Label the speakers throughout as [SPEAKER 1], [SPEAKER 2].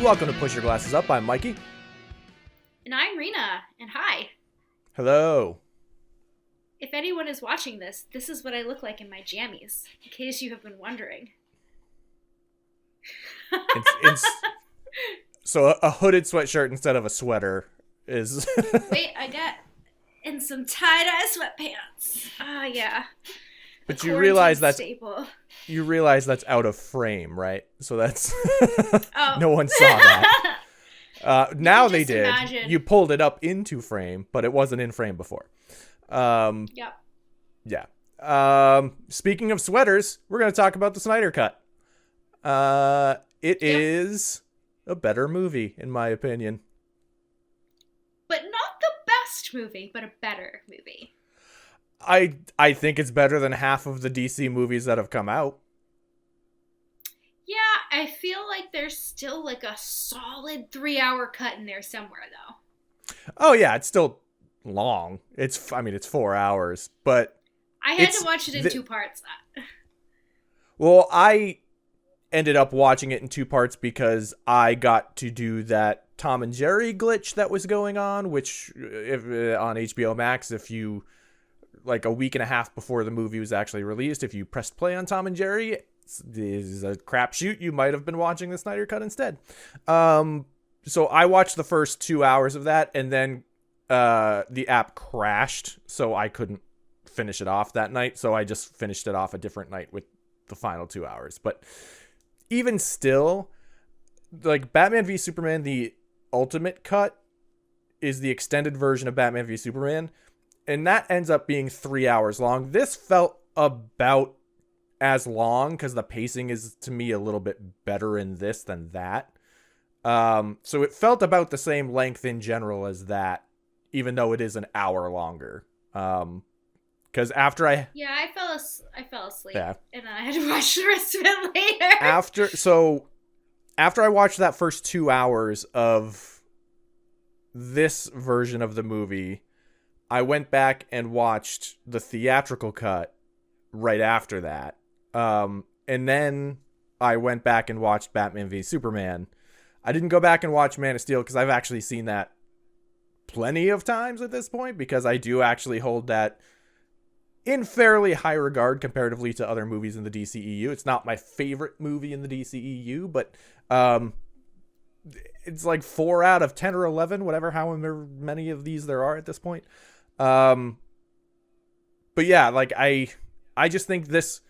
[SPEAKER 1] Welcome to Push Your Glasses Up. I'm Mikey.
[SPEAKER 2] And I'm Reena, and hi.
[SPEAKER 1] Hello.
[SPEAKER 2] If anyone is watching this, this is what I look like in my jammies, in case you have been wondering.
[SPEAKER 1] So a hooded sweatshirt instead of a sweater is...
[SPEAKER 2] Wait, I got in some tie-dye sweatpants. Ah, yeah.
[SPEAKER 1] But you realize
[SPEAKER 2] staple.
[SPEAKER 1] You realize that's out of frame, right? So that's...
[SPEAKER 2] Oh.
[SPEAKER 1] No one saw that. Now they did.
[SPEAKER 2] Imagine.
[SPEAKER 1] You pulled it up into frame, but it wasn't in frame before.
[SPEAKER 2] Yep.
[SPEAKER 1] Yeah. Speaking of sweaters, we're going to talk about the Snyder Cut. It is a better movie, in my opinion.
[SPEAKER 2] But not the best movie, but a better movie.
[SPEAKER 1] I think it's better than half of the DC movies that have come out.
[SPEAKER 2] Yeah, I feel like there's still like a solid 3-hour cut in there somewhere, though.
[SPEAKER 1] Oh yeah, it's still long. It's 4 hours, but
[SPEAKER 2] I had to watch it in 2 parts.
[SPEAKER 1] Well, I ended up watching it in 2 parts because I got to do that Tom and Jerry glitch that was going on, which if on HBO Max, if you like a week and a half before the movie was actually released, if you pressed play on Tom and Jerry, this is a crapshoot. You might have been watching the Snyder Cut instead. So I watched the first 2 hours of that, and then the app crashed, so I couldn't finish it off that night. So I just finished it off a different night with the final 2 hours. But even still, like Batman v Superman, the Ultimate Cut is the extended version of Batman v Superman, and that ends up being 3 hours long. This felt about as long because the pacing is, to me, a little bit better in this than that. So it felt about the same length in general as that, even though it is an hour longer. Because after I
[SPEAKER 2] fell asleep,
[SPEAKER 1] yeah.
[SPEAKER 2] And then I had to watch the rest of it later.
[SPEAKER 1] After I watched that first 2 hours of this version of the movie, I went back and watched the theatrical cut right after that. And then I went back and watched Batman v Superman. I didn't go back and watch Man of Steel because I've actually seen that plenty of times at this point, because I do actually hold that in fairly high regard comparatively to other movies in the DCEU. It's not my favorite movie in the DCEU, but it's like 4 out of 10 or 11, whatever, however many of these there are at this point. But yeah, like I just think this,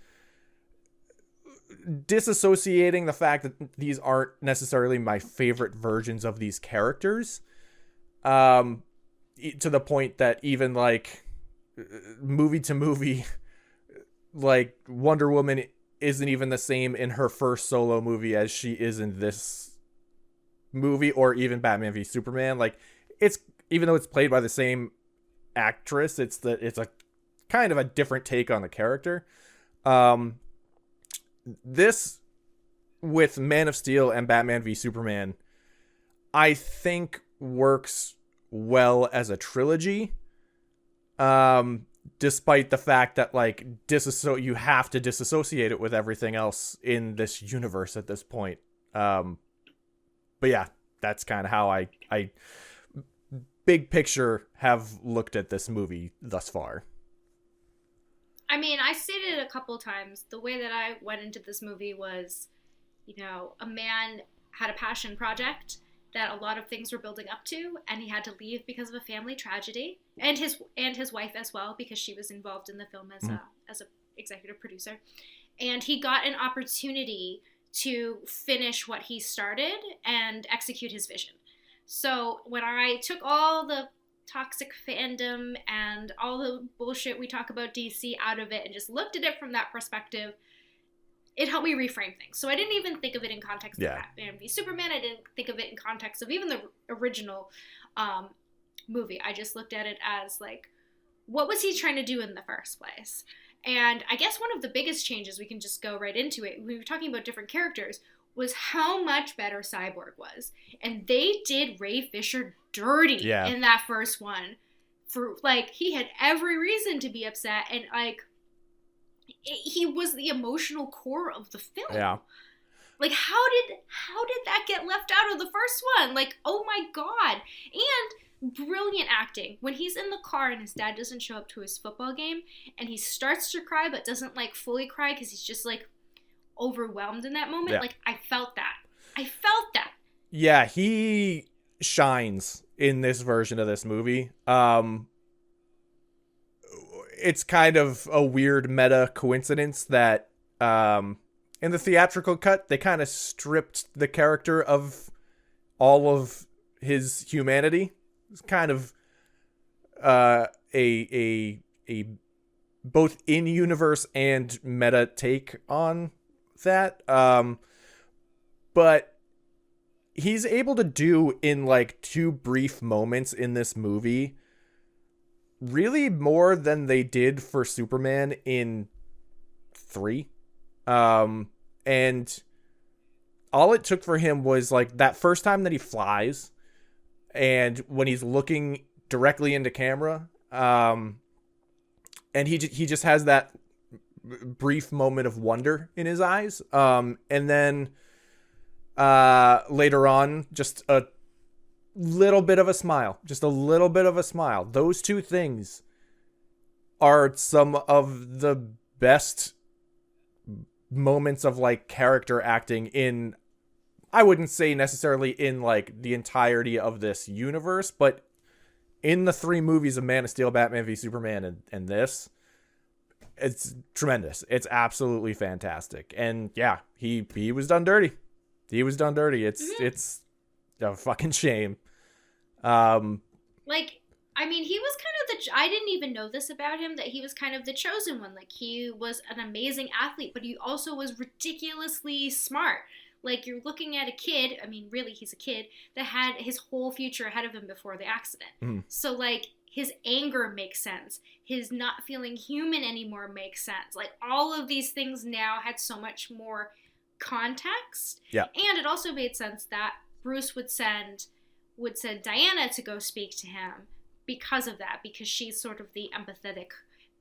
[SPEAKER 1] disassociating the fact that these aren't necessarily my favorite versions of these characters, to the point that even like movie to movie, like Wonder Woman isn't even the same in her first solo movie as she is in this movie, or even Batman v Superman. Like, it's, even though it's played by the same actress, it's a kind of a different take on the character. This, with Man of Steel and Batman v Superman, I think works well as a trilogy. Despite the fact that like you have to disassociate it with everything else in this universe at this point. But yeah, that's kind of how I big picture have looked at this movie thus far.
[SPEAKER 2] I mean, I stated it a couple times. The way that I went into this movie was, a man had a passion project that a lot of things were building up to, and he had to leave because of a family tragedy, and his wife as well, because she was involved in the film as a executive producer. And he got an opportunity to finish what he started and execute his vision. So when I took all the toxic fandom and all the bullshit we talk about DC out of it and just looked at it from that perspective, it helped me reframe things. So I didn't even think of it in context of Batman v Superman. I didn't think of it in context of even the original movie. I just looked at it as like, what was he trying to do in the first place? And I guess one of the biggest changes, we can just go right into it, we were talking about different characters, was how much better Cyborg was. And they did Ray Fisher dirty in that first one. For like, he had every reason to be upset, and like, he was the emotional core of the film.
[SPEAKER 1] Yeah.
[SPEAKER 2] Like, how did that get left out of the first one? Like, oh my god. And brilliant acting. When he's in the car and his dad doesn't show up to his football game and he starts to cry but doesn't like fully cry because he's just like overwhelmed in that moment.
[SPEAKER 1] Yeah.
[SPEAKER 2] Like, I felt that. I felt that.
[SPEAKER 1] Yeah, he shines in this version of this movie. It's kind of a weird meta coincidence that in the theatrical cut, they kind of stripped the character of all of his humanity. It's kind of a both in-universe and meta take on that. But he's able to do in like 2 brief moments in this movie really more than they did for Superman in 3. And all it took for him was like that first time that he flies and when he's looking directly into camera, and he just has that brief moment of wonder in his eyes. And then later on, just a little bit of a smile. Those 2 things are some of the best moments of like character acting in, I wouldn't say necessarily in like the entirety of this universe, but in the 3 movies of Man of Steel, Batman v Superman, and this, it's tremendous. It's absolutely fantastic. And yeah, he was done dirty. It's a fucking shame.
[SPEAKER 2] Like, I mean, he was kind of I didn't even know this about him, that he was kind of the chosen one. Like, he was an amazing athlete, but he also was ridiculously smart. Like, you're looking at a kid, I mean, really, he's a kid, that had his whole future ahead of him before the accident.
[SPEAKER 1] Mm.
[SPEAKER 2] So, like, his anger makes sense. His not feeling human anymore makes sense. Like, all of these things now had so much more context.
[SPEAKER 1] Yeah.
[SPEAKER 2] And it also made sense that Bruce would send Diana to go speak to him because of that, because she's sort of the empathetic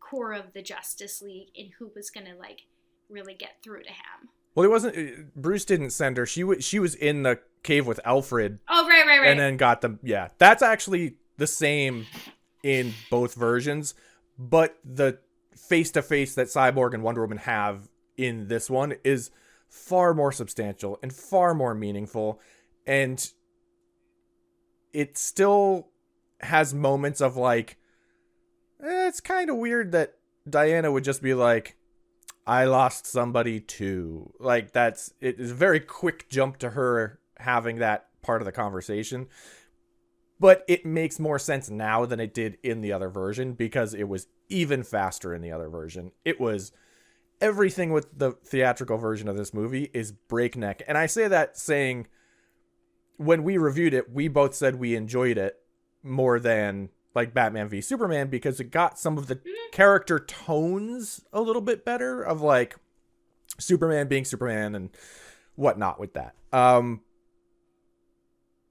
[SPEAKER 2] core of the Justice League and who was going to like really get through to him.
[SPEAKER 1] Well, it wasn't, Bruce didn't send her. She was in the cave with Alfred.
[SPEAKER 2] Oh, right.
[SPEAKER 1] And then got them. Yeah. That's actually the same in both versions, but the face-to-face that Cyborg and Wonder Woman have in this one is far more substantial and far more meaningful, and it still has moments of like, it's kind of weird that Diana would just be like, I lost somebody too. Like, it is a very quick jump to her having that part of the conversation. But it makes more sense now than it did in the other version, because it was even faster in the other version. It was everything with the theatrical version of this movie is breakneck. And I say that saying, when we reviewed it, we both said we enjoyed it more than like Batman v Superman, because it got some of the character tones a little bit better of like Superman being Superman and whatnot with that.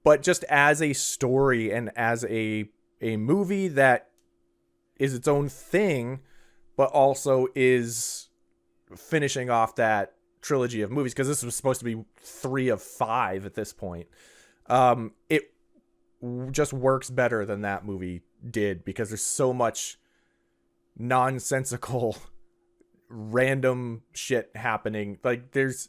[SPEAKER 1] But just as a story and as a movie that is its own thing, but also is finishing off that trilogy of movies, because this was supposed to be 3 of 5 at this point. It just works better than that movie did, because there's so much nonsensical random shit happening. Like, there's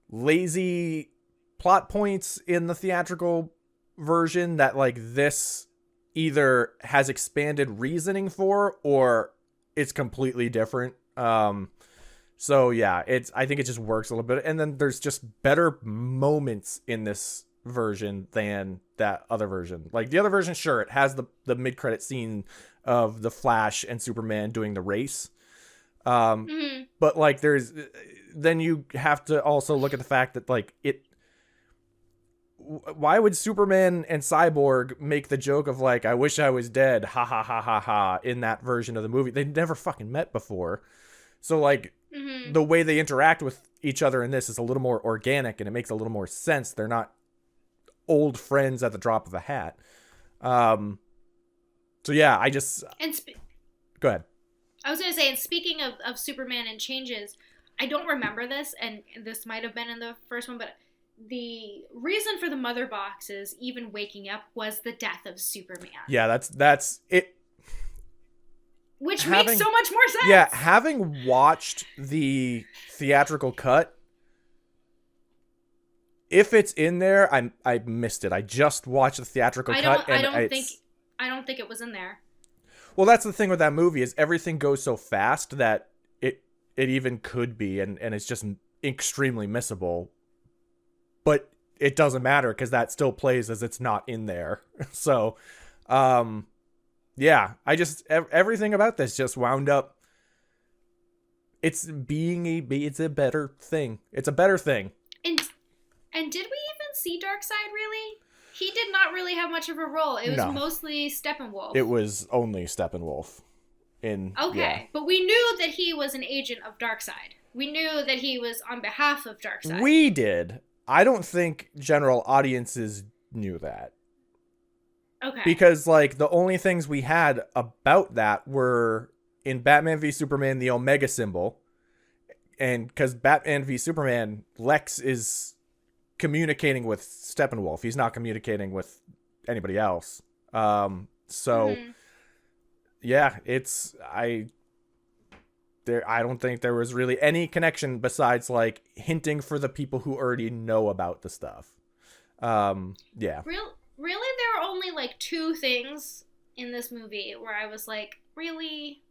[SPEAKER 1] lazy plot points in the theatrical version that like this either has expanded reasoning for or it's completely different. So yeah, I think it just works a little bit. And then there's just better moments in this version than that other version. Like the other version, sure, it has the mid-credit scene of the Flash and Superman doing the race. But like then you have to also look at the fact that like why would Superman and Cyborg make the joke of like, I wish I was dead, ha ha ha ha ha, in that version of the movie? They never fucking met before. So like the way they interact with each other in this is a little more organic and it makes a little more sense. They're not old friends at the drop of a hat. So yeah, go ahead.
[SPEAKER 2] I was going to say, and speaking of Superman and changes, I don't remember this, and this might have been in the first one, but the reason for the mother boxes even waking up was the death of Superman.
[SPEAKER 1] Yeah, that's it.
[SPEAKER 2] Which makes so much more sense.
[SPEAKER 1] Yeah, having watched the theatrical cut, if it's in there, I missed it. I just watched the theatrical cut, and
[SPEAKER 2] I don't think it was in there.
[SPEAKER 1] Well, that's the thing with that movie is everything goes so fast that it even could be, and it's just extremely missable. But it doesn't matter because that still plays as it's not in there. So, yeah, everything about this just wound up. It's it's a better thing. It's a better thing.
[SPEAKER 2] And did we even see Darkseid really? He did not really have much of a role. It was mostly Steppenwolf.
[SPEAKER 1] It was only Steppenwolf.
[SPEAKER 2] But we knew that he was an agent of Darkseid. We knew that he was on behalf of Darkseid.
[SPEAKER 1] We did. I don't think general audiences knew that.
[SPEAKER 2] Okay.
[SPEAKER 1] Because, like, the only things we had about that were in Batman v Superman, the Omega symbol. And because Batman v Superman, Lex is communicating with Steppenwolf. He's not communicating with anybody else. Yeah, I don't think there was really any connection besides like hinting for the people who already know about the stuff. Yeah.
[SPEAKER 2] Really, there are only like two things in this movie where I was like, really,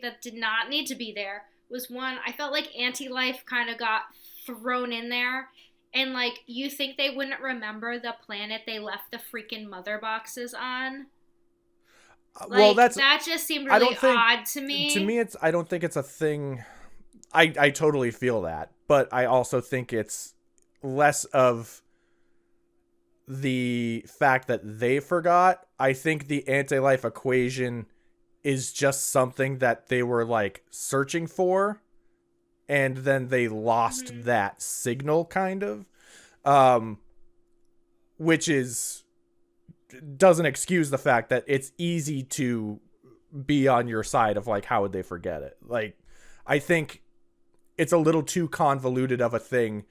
[SPEAKER 2] that did not need to be there. Was one, I felt like Anti-Life kind of got thrown in there. And like, you think they wouldn't remember the planet they left the freaking mother boxes on? Like, that just seemed really odd to me.
[SPEAKER 1] To me, I don't think it's a thing. I totally feel that, but I also think it's less of the fact that they forgot. I think the Anti-Life equation is just something that they were like searching for, and then they lost that signal, kind of, which doesn't excuse the fact that it's easy to be on your side of like, how would they forget it? Like, I think it's a little too convoluted of a thing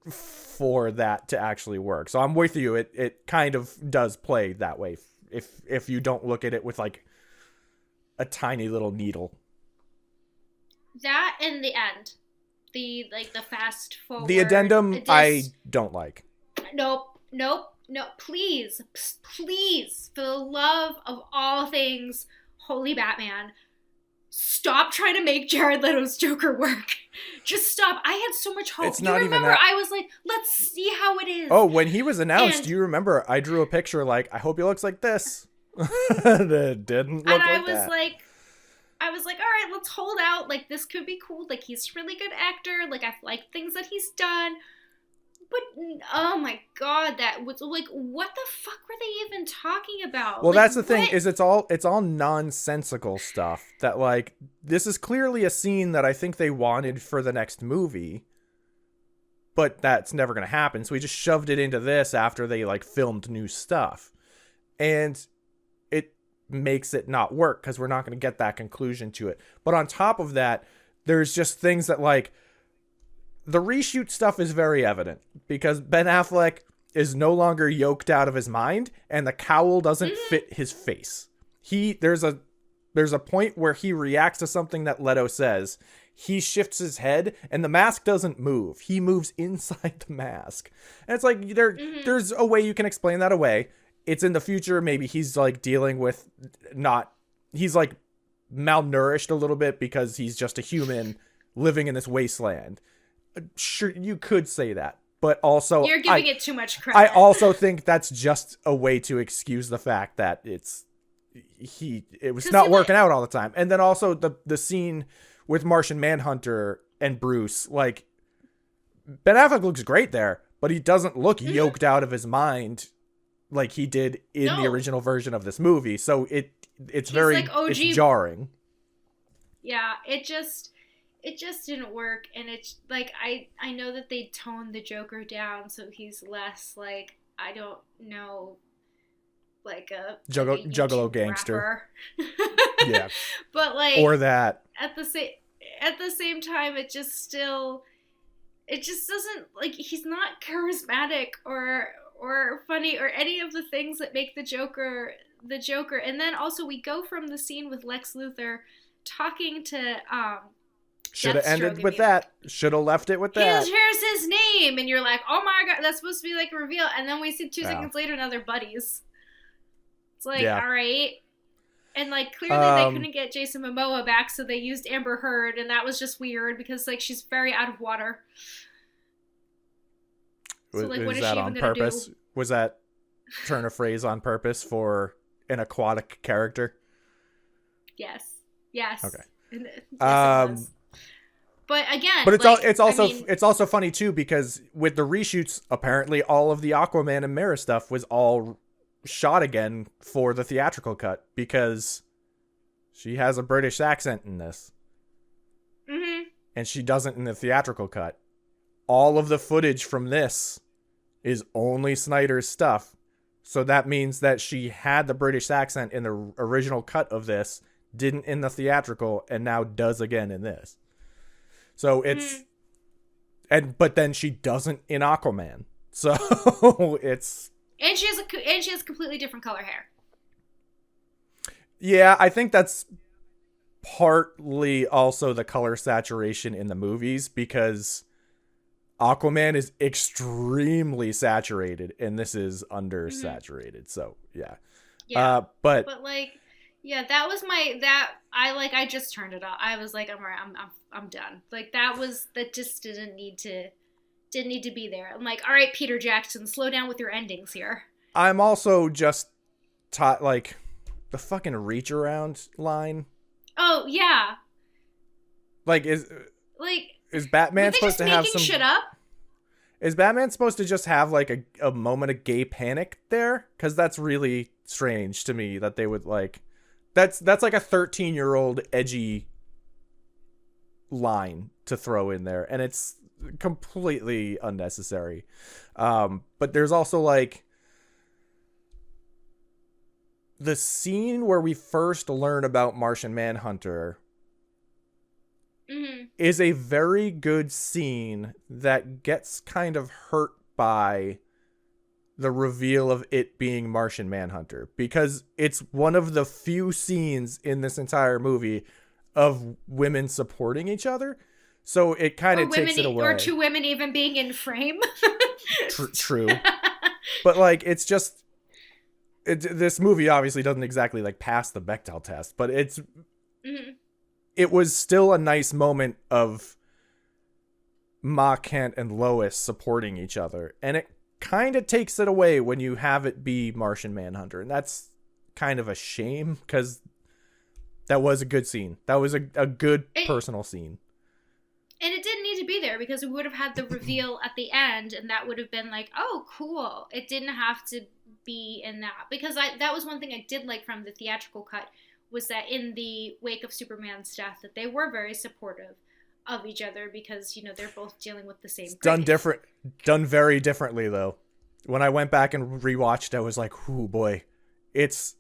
[SPEAKER 1] for that to actually work. So I'm with you. It kind of does play that way if you don't look at it with like a tiny little needle.
[SPEAKER 2] That and the end, the fast forward,
[SPEAKER 1] the addendum, I don't like.
[SPEAKER 2] Nope. No, please, for the love of all things, holy Batman, stop trying to make Jared Leto's Joker work. Just stop. I had so much hope.
[SPEAKER 1] It's not
[SPEAKER 2] you remember
[SPEAKER 1] even that.
[SPEAKER 2] I was like, let's see how it is.
[SPEAKER 1] Oh, when he was announced, do you remember I drew a picture like, I hope he looks like this. It didn't look like that.
[SPEAKER 2] I was like, all right, let's hold out. Like, this could be cool. Like, he's a really good actor. Like, I like things that he's done. But, oh my god, that was, like, what the fuck were they even talking about?
[SPEAKER 1] Well,
[SPEAKER 2] like,
[SPEAKER 1] that's the thing, is it's all nonsensical stuff that, like, this is clearly a scene that I think they wanted for the next movie, but that's never going to happen, so we just shoved it into this after they, like, filmed new stuff. And it makes it not work, because we're not going to get that conclusion to it. But on top of that, there's just things that, like, the reshoot stuff is very evident because Ben Affleck is no longer yoked out of his mind and the cowl doesn't fit his face. There's a point where he reacts to something that Leto says. He shifts his head and the mask doesn't move. He moves inside the mask. And it's like there's a way you can explain that away. It's in the future. Maybe he's like dealing with he's like malnourished a little bit because he's just a human living in this wasteland. Sure, you could say that, but also
[SPEAKER 2] you're giving it too much credit.
[SPEAKER 1] I also think that's just a way to excuse the fact that it was not working out all the time. And then also the scene with Martian Manhunter and Bruce, like, Ben Affleck looks great there, but he doesn't look yoked out of his mind like he did in the original version of this movie. So it's very like it's jarring.
[SPEAKER 2] Yeah, it just didn't work, and it's like I know that they toned the Joker down so he's less like, I don't know, like a
[SPEAKER 1] Juggalo gangster.
[SPEAKER 2] Yeah. But like,
[SPEAKER 1] or that.
[SPEAKER 2] At the same at the same time, it just doesn't, like, he's not charismatic or funny or any of the things that make the Joker the Joker. And then also we go from the scene with Lex Luthor talking to
[SPEAKER 1] should have ended with that. Should have left it with that.
[SPEAKER 2] Here's his name, and you're like, oh my god, that's supposed to be like a reveal. And then we see 2 seconds later, now they're buddies. It's like, all right. And like clearly they couldn't get Jason Momoa back, so they used Amber Heard, and that was just weird because like she's very out of water. So like, what is she even gonna do?
[SPEAKER 1] Was that turn of phrase on purpose for an aquatic character?
[SPEAKER 2] Yes.
[SPEAKER 1] Okay.
[SPEAKER 2] Yes, it was. But again,
[SPEAKER 1] but it's also funny too, because with the reshoots, apparently all of the Aquaman and Mera stuff was all shot again for the theatrical cut because she has a British accent in this, and she doesn't in the theatrical cut. All of the footage from this is only Snyder's stuff, so that means that she had the British accent in the original cut of this, didn't in the theatrical, and now does again in this. So it's but then she doesn't in Aquaman. So it's
[SPEAKER 2] and she has completely different color hair.
[SPEAKER 1] Yeah, I think that's partly also the color saturation in the movies, because Aquaman is extremely saturated and this is undersaturated. So yeah. But
[SPEAKER 2] like, yeah, that was I just turned it off. I was like, I'm done. Like that just didn't need to be there. I'm like, all right, Peter Jackson, slow down with your endings here.
[SPEAKER 1] I'm also just taught like the fucking reach around line.
[SPEAKER 2] Oh yeah.
[SPEAKER 1] Like is Batman supposed to have some
[SPEAKER 2] shit up?
[SPEAKER 1] Is Batman supposed to just have like a moment of gay panic there? Because that's really strange to me that they would like. That's like a 13-year-old edgy line to throw in there, and it's completely unnecessary. But there's also like the scene where we first learn about Martian Manhunter is a very good scene that gets kind of hurt by the reveal of it being Martian Manhunter, because it's one of the few scenes in this entire movie of women supporting each other. So it kind of takes it away.
[SPEAKER 2] Or 2 women even being in frame.
[SPEAKER 1] True. But like, it's just, this movie obviously doesn't exactly like pass the Bechdel test, but it's, it was still a nice moment of Ma Kent and Lois supporting each other. And it kind of takes it away when you have it be Martian Manhunter. And that's kind of a shame, because that was a good scene. That was a good personal scene.
[SPEAKER 2] And it didn't need to be there, because we would have had the reveal at the end, and that would have been like, oh, cool. It didn't have to be in that. Because that was one thing I did like from the theatrical cut, was that in the wake of Superman's death, that they were very supportive of each other, because, you know, they're both dealing with the same grief.
[SPEAKER 1] Done very differently, though. When I went back and rewatched, I was like, "Ooh, boy." It's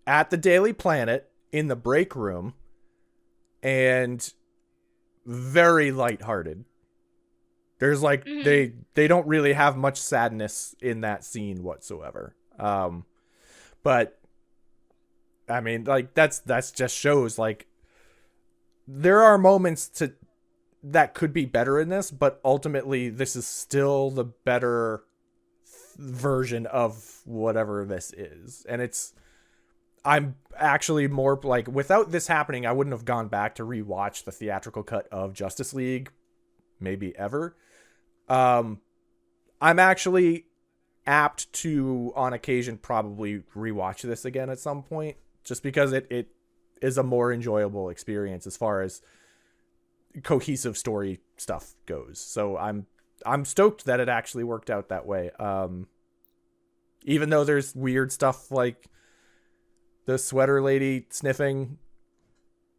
[SPEAKER 1] at the Daily Planet in the break room, and very lighthearted. There's like they don't really have much sadness in that scene whatsoever. But I mean, like that's just shows like there are moments that could be better in this, but ultimately this is still the better version of whatever this is. And I'm actually more like, without this happening, I wouldn't have gone back to rewatch the theatrical cut of Justice League, maybe ever. I'm actually apt to, on occasion, probably rewatch this again at some point, just because it is a more enjoyable experience as far as cohesive story stuff goes. So I'm stoked that it actually worked out that way. Even though there's weird stuff like the sweater lady sniffing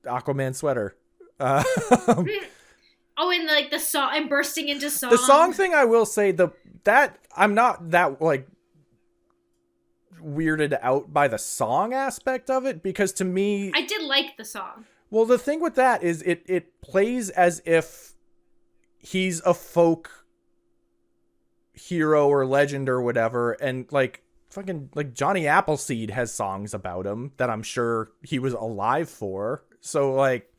[SPEAKER 1] Aquaman sweater.
[SPEAKER 2] Oh, and like the song, and bursting into song.
[SPEAKER 1] The song thing, I will say that I'm not that like weirded out by the song aspect of it, because to me,
[SPEAKER 2] I did like the song.
[SPEAKER 1] Well, the thing with that is it plays as if he's a folk hero or legend or whatever, and like fucking like Johnny Appleseed has songs about him that I'm sure he was alive for. So like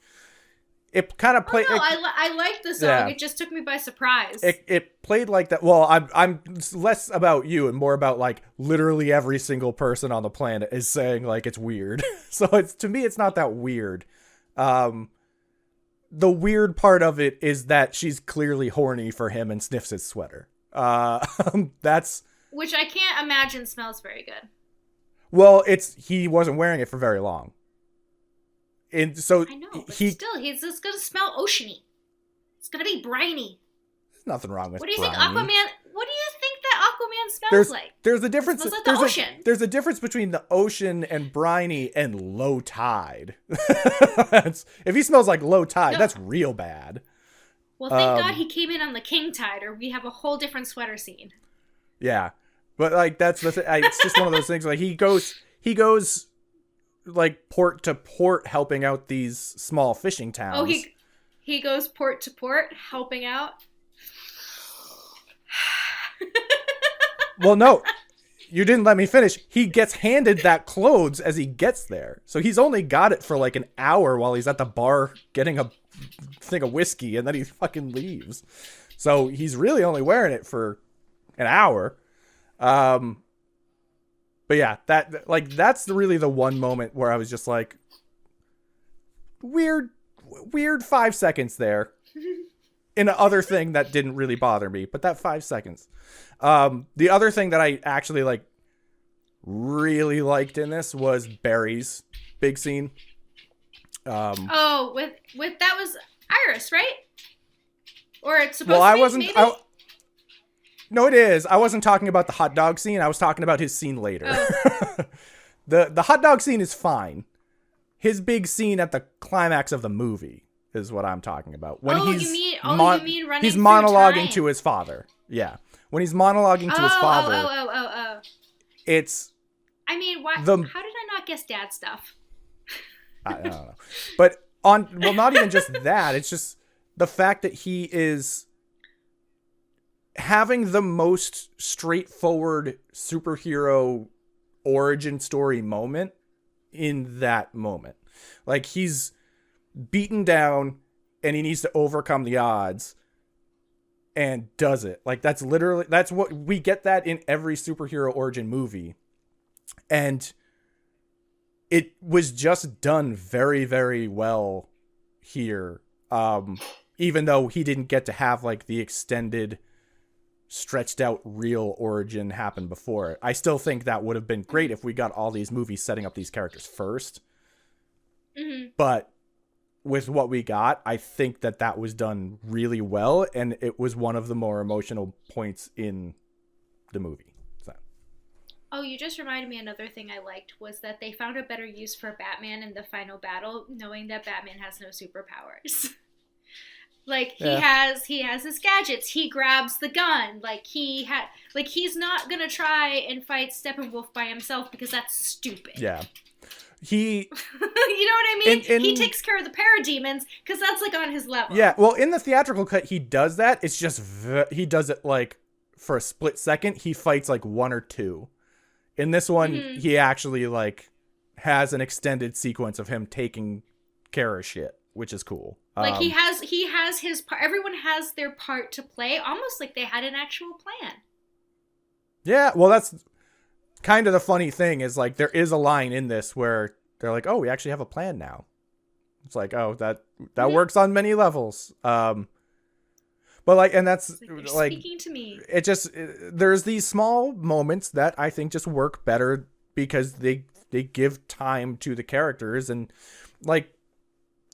[SPEAKER 1] it kind of played.
[SPEAKER 2] Oh, no, I like the song. Yeah. It just took me by surprise.
[SPEAKER 1] It played like that. Well, I'm less about you and more about like literally every single person on the planet is saying like it's weird. So it's, to me, it's not that weird. The weird part of it is that she's clearly horny for him and sniffs his sweater. That's,
[SPEAKER 2] which I can't imagine smells very good.
[SPEAKER 1] Well, he wasn't wearing it for very long. And so
[SPEAKER 2] I know, but still, he's just gonna smell oceany. It's gonna be briny.
[SPEAKER 1] There's nothing wrong with.
[SPEAKER 2] What do you
[SPEAKER 1] briny.
[SPEAKER 2] think Aquaman? What do you think that Aquaman smells like?
[SPEAKER 1] There's a difference.
[SPEAKER 2] It smells like the ocean.
[SPEAKER 1] There's a difference between the ocean and briny and low tide. If he smells like low tide, that's real bad.
[SPEAKER 2] Well, thank God he came in on the king tide, or we have a whole different sweater scene.
[SPEAKER 1] Yeah, but like that's the thing. It's just one of those things. Like he goes like port to port helping out these small fishing towns.
[SPEAKER 2] Oh, he goes port to port helping out.
[SPEAKER 1] Well, no, you didn't let me finish. He gets handed that clothes as he gets there. So he's only got it for like an hour while he's at the bar getting a thing of whiskey, and then he fucking leaves. So he's really only wearing it for an hour. But yeah, that's really the one moment where I was just like, weird 5 seconds there. In a other thing that didn't really bother me, but that 5 seconds. The other thing that I actually like really liked in this was Barry's big scene.
[SPEAKER 2] With that was Iris, right? Or it's supposed to be, maybe?
[SPEAKER 1] No, it is. I wasn't talking about the hot dog scene. I was talking about his scene later. Oh. The hot dog scene is fine. His big scene at the climax of the movie is what I'm talking about. When
[SPEAKER 2] you mean running
[SPEAKER 1] he's
[SPEAKER 2] through
[SPEAKER 1] monologuing
[SPEAKER 2] time.
[SPEAKER 1] to his father. Yeah. When he's monologuing to his father. It's...
[SPEAKER 2] I mean, why? How did I not guess dad stuff?
[SPEAKER 1] I don't know. But not even just that. It's just the fact that he is having the most straightforward superhero origin story moment in that moment. Like, he's beaten down and he needs to overcome the odds and does it. Like, that's what we get that in every superhero origin movie. And it was just done very, very well here. Even though he didn't get to have like the extended, stretched out real origin happen before it. I still think that would have been great if we got all these movies setting up these characters first. Mm-hmm. But with what we got, I think that was done really well, and it was one of the more emotional points in the movie. So.
[SPEAKER 2] Oh, you just reminded me, another thing I liked was that they found a better use for Batman in the final battle, knowing that Batman has no superpowers. Like, he has his gadgets. He grabs the gun. Like, he's not gonna try and fight Steppenwolf by himself because that's stupid.
[SPEAKER 1] Yeah.
[SPEAKER 2] You know what I mean? He takes care of the parademons because that's like on his level.
[SPEAKER 1] Yeah, well, in the theatrical cut, he does that. It's just he does it like for a split second. He fights like one or two. In this one, he actually like has an extended sequence of him taking care of shit, which is cool.
[SPEAKER 2] Like, he has his part. Everyone has their part to play, almost like they had an actual plan. Yeah,
[SPEAKER 1] well, that's kind of the funny thing is, like, there is a line in this where they're like, oh, we actually have a plan now. It's like, oh, that works on many levels. But like, and that's like
[SPEAKER 2] speaking to me.
[SPEAKER 1] It just, there's these small moments that I think just work better because they give time to the characters. And like,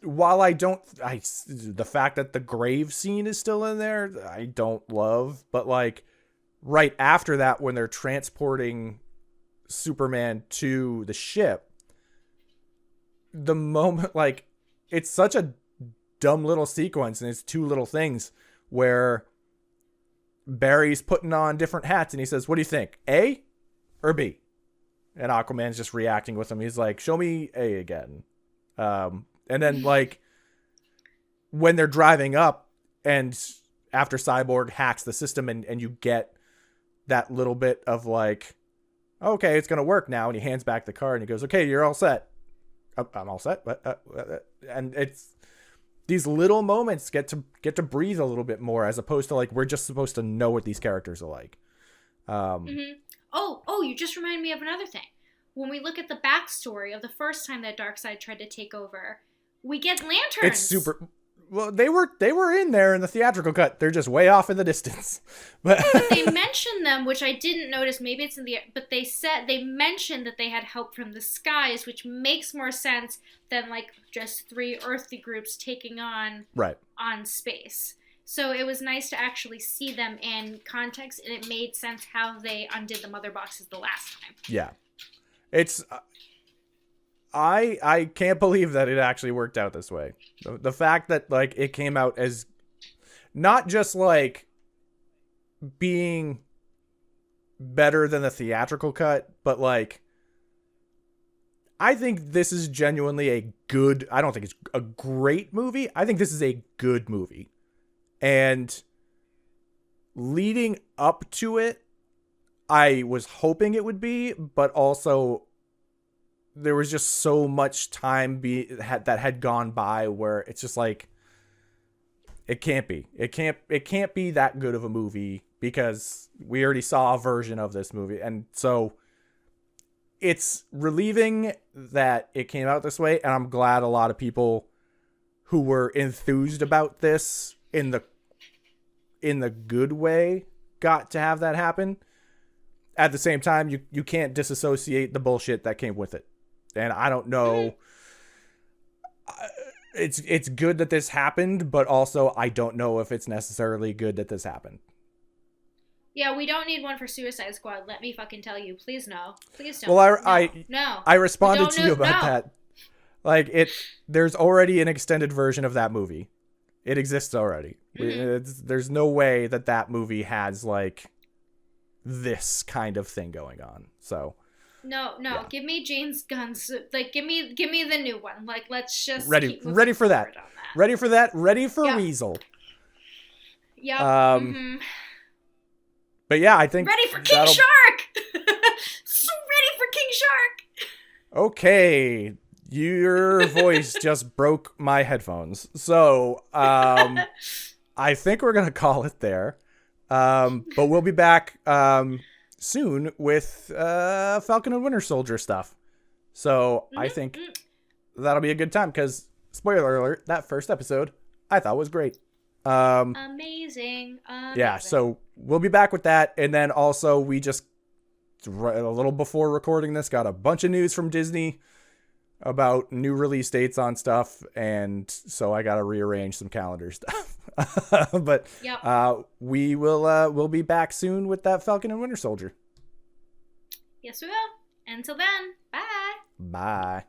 [SPEAKER 1] while the fact that the grave scene is still in there, I don't love, but like right after that, when they're transporting Superman to the ship, the moment, like, it's such a dumb little sequence, and it's two little things where Barry's putting on different hats and he says, what do you think, A or B? And Aquaman's just reacting with him. He's like, show me A again. And then like when they're driving up and after Cyborg hacks the system and you get that little bit of like, okay, it's going to work now. And he hands back the car and he goes, okay, you're all set. I'm all set. And it's these little moments get to breathe a little bit more as opposed to like, we're just supposed to know what these characters are like.
[SPEAKER 2] Oh, you just reminded me of another thing. When we look at the backstory of the first time that Darkseid tried to take over, we get lanterns.
[SPEAKER 1] It's super. Well, they were in there in the theatrical cut. They're just way off in the distance. But
[SPEAKER 2] they mentioned them, which I didn't notice. Maybe it's in the. But they mentioned that they had help from the skies, which makes more sense than like just 3 earthly groups taking on space. So it was nice to actually see them in context, and it made sense how they undid the mother boxes the last time.
[SPEAKER 1] Yeah, it's. I can't believe that it actually worked out this way. The fact that like it came out as not just like being better than the theatrical cut, but like I think this is genuinely a good. I don't think it's a great movie. I think this is a good movie. And leading up to it, I was hoping it would be, but also there was just so much time that had gone by where it's just like it can't be. It can't be that good of a movie because we already saw a version of this movie. And so it's relieving that it came out this way, and I'm glad a lot of people who were enthused about this in the good way got to have that happen. At the same time, you can't disassociate the bullshit that came with it. And I don't know. It's good that this happened, but also I don't know if it's necessarily good that this happened.
[SPEAKER 2] Yeah, we don't need one for Suicide Squad. Let me fucking tell you. Please no. Please don't.
[SPEAKER 1] Well,
[SPEAKER 2] No.
[SPEAKER 1] I responded to you about that. Like there's already an extended version of that movie. It exists already. There's no way that movie has like this kind of thing going on. So.
[SPEAKER 2] No. Yeah. Give me James Gunn's. Like, give me the new one. Like, let's just
[SPEAKER 1] ready for that. Ready for that. Ready for Weasel.
[SPEAKER 2] Yep.
[SPEAKER 1] But yeah, I think
[SPEAKER 2] ready for King Shark. So ready for King Shark. Okay,
[SPEAKER 1] your voice just broke my headphones. So I think we're gonna call it there. But we'll be back soon with Falcon and Winter Soldier stuff. So I think that'll be a good time because, spoiler alert, that first episode I thought was great.
[SPEAKER 2] Amazing.
[SPEAKER 1] Yeah, so we'll be back with that. And then also we just, a little before recording this, got a bunch of news from Disney about new release dates on stuff. And so I got to rearrange some calendar stuff. But we'll be back soon with that Falcon and Winter Soldier.
[SPEAKER 2] Yes, we will. Until then, bye.
[SPEAKER 1] Bye.